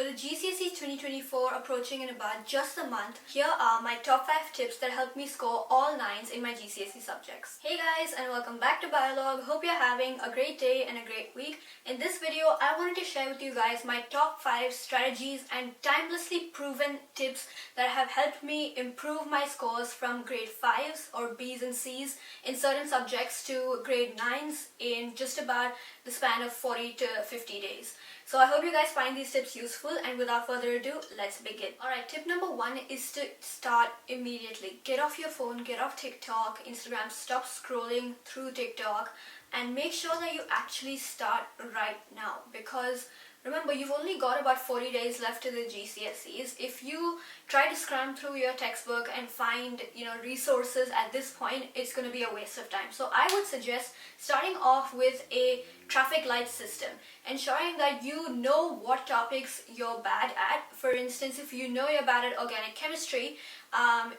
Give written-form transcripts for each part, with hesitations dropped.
With the GCSE 2024 approaching in about just a month, here are my top 5 tips that helped me score all 9s in my GCSE subjects. Hey guys, and welcome back to Biolog. Hope you're having a great day and a great week. In this video, I wanted to share with you guys my top 5 strategies and timelessly proven tips that have helped me improve my scores from grade 5s or Bs and Cs in certain subjects to grade 9s in just about the span of 40 to 50 days. So I hope you guys find these tips useful, and without further ado, let's begin. Alright, tip number 1 is to start immediately. Get off your phone, get off TikTok, Instagram, stop scrolling through TikTok, and make sure that you actually start right now, because remember, you've only got about 40 days left to the GCSEs. If you try to scram through your textbook and find, resources at this point, it's going to be a waste of time. So I would suggest starting off with a traffic light system, ensuring that you know what topics you're bad at. For instance, if you know you're bad at organic chemistry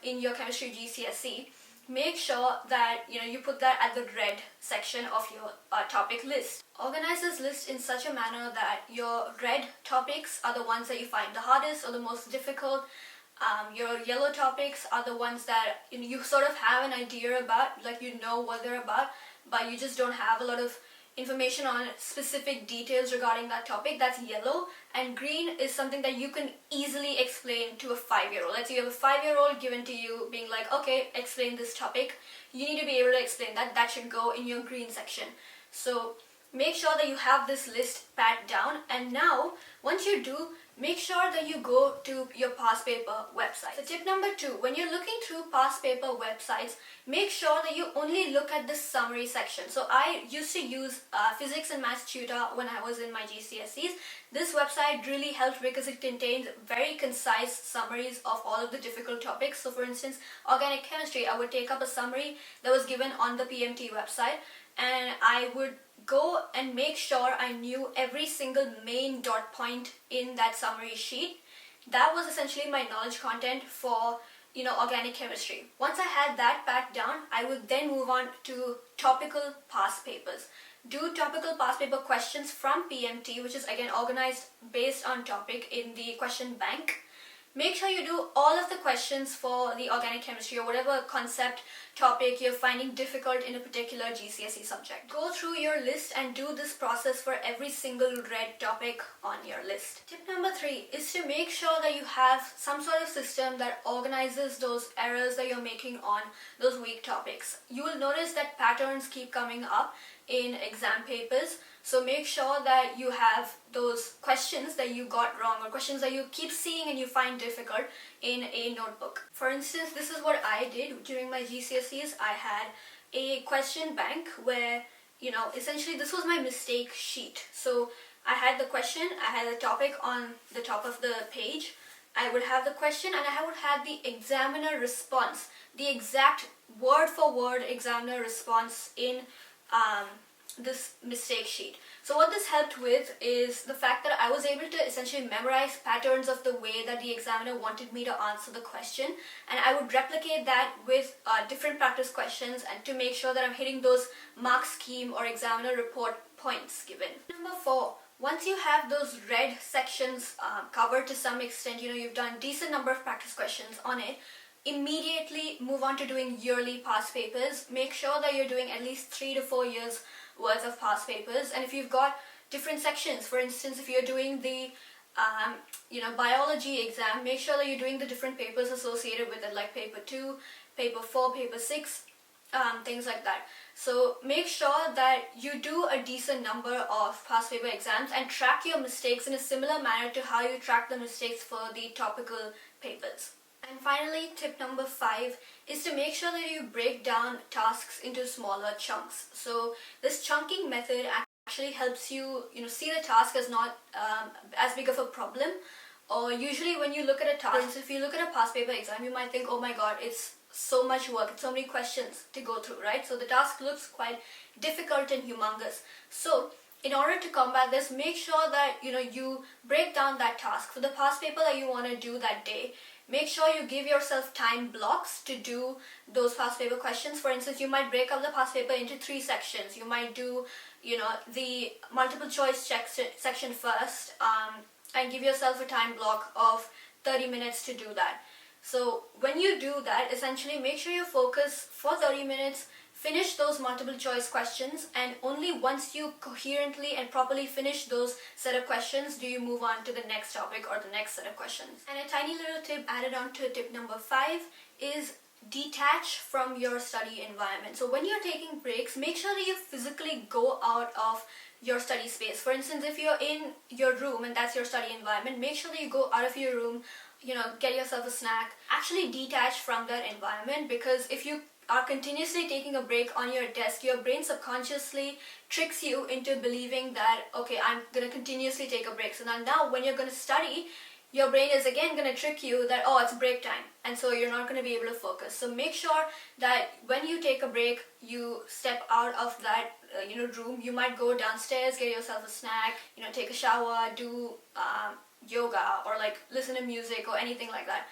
in your chemistry GCSE, make sure that you put that at the red section of your topic list. Organize this list in such a manner that your red topics are the ones that you find the hardest or the most difficult. Your yellow topics are the ones that you sort of have an idea about, like you know what they're about, but you just don't have a lot of information on specific details regarding that topic. That's yellow. And green is something that you can easily explain to a 5-year-old. Let's say you have a 5-year-old given to you being like, okay, explain this topic. You need to be able to explain that. That should go in your green section. So make sure that you have this list pat down. And now, once you do, make sure that you go to your past paper website. So tip number 2, when you're looking through past paper websites, make sure that you only look at the summary section. So I used to use Physics and Maths Tutor when I was in my GCSEs. This website really helped because it contains very concise summaries of all of the difficult topics. So for instance, organic chemistry, I would take up a summary that was given on the PMT website, and I would go and make sure I knew every single main dot point in that summary sheet. That was essentially my knowledge content for organic chemistry. Once I had that packed down, I would then move on to topical past papers. Do topical past paper questions from PMT, which is again organized based on topic in the question bank. Make sure you do all of the questions for the organic chemistry or whatever concept topic you're finding difficult in a particular GCSE subject. Go through your list and do this process for every single red topic on your list. Tip number 3 is to make sure that you have some sort of system that organizes those errors that you're making on those weak topics. You will notice that patterns keep coming up in exam papers. So make sure that you have those questions that you got wrong or questions that you keep seeing and you find difficult in a notebook. For instance, this is what I did during my GCSEs. I had a question bank where, essentially this was my mistake sheet. So I had the question, I had the topic on the top of the page, I would have the question, and I would have the examiner response, the exact word for word examiner response in this mistake sheet. So what this helped with is the fact that I was able to essentially memorize patterns of the way that the examiner wanted me to answer the question, and I would replicate that with different practice questions and to make sure that I'm hitting those mark scheme or examiner report points given. Number 4, once you have those red sections covered to some extent, you've done decent number of practice questions on it, immediately move on to doing yearly past papers. Make sure that you're doing at least 3 to 4 years worth of past papers. And if you've got different sections, for instance, if you're doing the biology exam, make sure that you're doing the different papers associated with it, like paper 2, paper 4, paper 6, things like that. So make sure that you do a decent number of past paper exams and track your mistakes in a similar manner to how you track the mistakes for the topical papers. And finally, tip number 5 is to make sure that you break down tasks into smaller chunks. So this chunking method actually helps you, see the task as not as big of a problem. Or usually when you look at a task, if you look at a past paper exam, you might think, oh my god, it's so much work, it's so many questions to go through, right? So the task looks quite difficult and humongous. So in order to combat this, make sure that you break down that task for the past paper that you want to do that day. Make sure you give yourself time blocks to do those past paper questions. For instance, you might break up the past paper into 3 sections. You might do, the multiple choice section first, and give yourself a time block of 30 minutes to do that. So when you do that, essentially make sure you focus for 30 minutes, finish those multiple choice questions, and only once you coherently and properly finish those set of questions do you move on to the next topic or the next set of questions. And a tiny little tip added on to tip number 5 is detach from your study environment. So when you're taking breaks, make sure that you physically go out of your study space. For instance, if you're in your room and that's your study environment, make sure that you go out of your room, get yourself a snack, actually detach from that environment, because if you are continuously taking a break on your desk, your brain subconsciously tricks you into believing that, okay, I'm going to continuously take a break. So now when you're going to study, your brain is again going to trick you that, oh, it's break time, and so you're not going to be able to focus. So make sure that when you take a break, you step out of that room. You might go downstairs, get yourself a snack, take a shower, do yoga, or like listen to music or anything like that.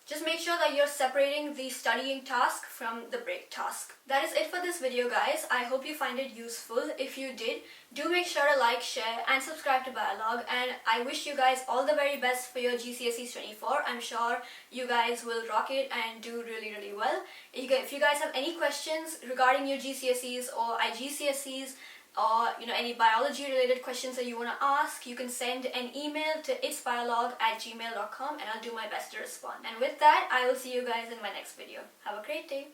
Just make sure that you're separating the studying task from the break task. That is it for this video, guys. I hope you find it useful. If you did, do make sure to like, share, and subscribe to biologue. And I wish you guys all the very best for your GCSEs 24. I'm sure you guys will rock it and do really, really well. If you guys have any questions regarding your GCSEs or IGCSEs, or any biology related questions that you want to ask, you can send an email to itsbiologue@gmail.com and I'll do my best to respond. And with that, I will see you guys in my next video. Have a great day.